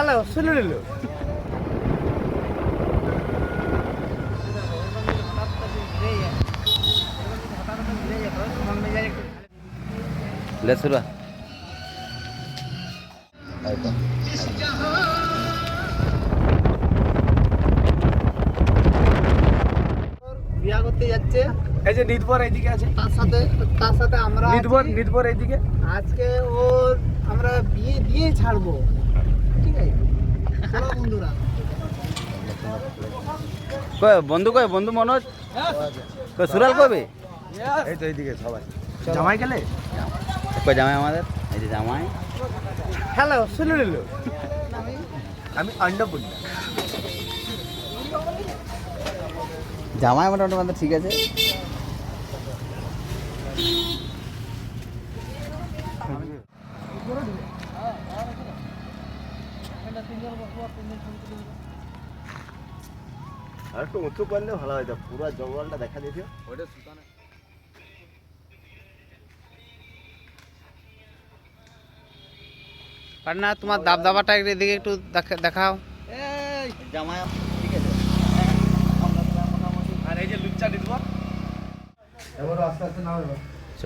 Hello শুনে নিল লেসুরা বিয়া করতে যাচ্ছে, এই যে নিতবর এইদিকে আছে, তার সাথে আমরা নিতবর এইদিকে। আজকে ওর আমরা বিয়ে দিয়ে ছাড়বো, ঠিক আছে? চলো বন্ধুরা, কই বন্ধু মনোজ কই সুরাল কবে এই তো এইদিকে সবাই জামাই গেলে কই জামাই আমাদের এই যে জামাই হ্যালো শুনে নিল। আমি আন্ডাপুর জামাই মোটামুটি আমাদের ঠিক আছে। আর একটু উঁচু করলে ভালো হতো, পুরো জঙ্গলটা দেখা যেত। ওটা সুতানে পান্না তোমার দাবদাবাটা এদিকে একটু দেখাও। এই জামাই ঠিক আছে। আর এই যে লুচ্চা নিতবর, এবারে আস্তে আস্তে নামে। চ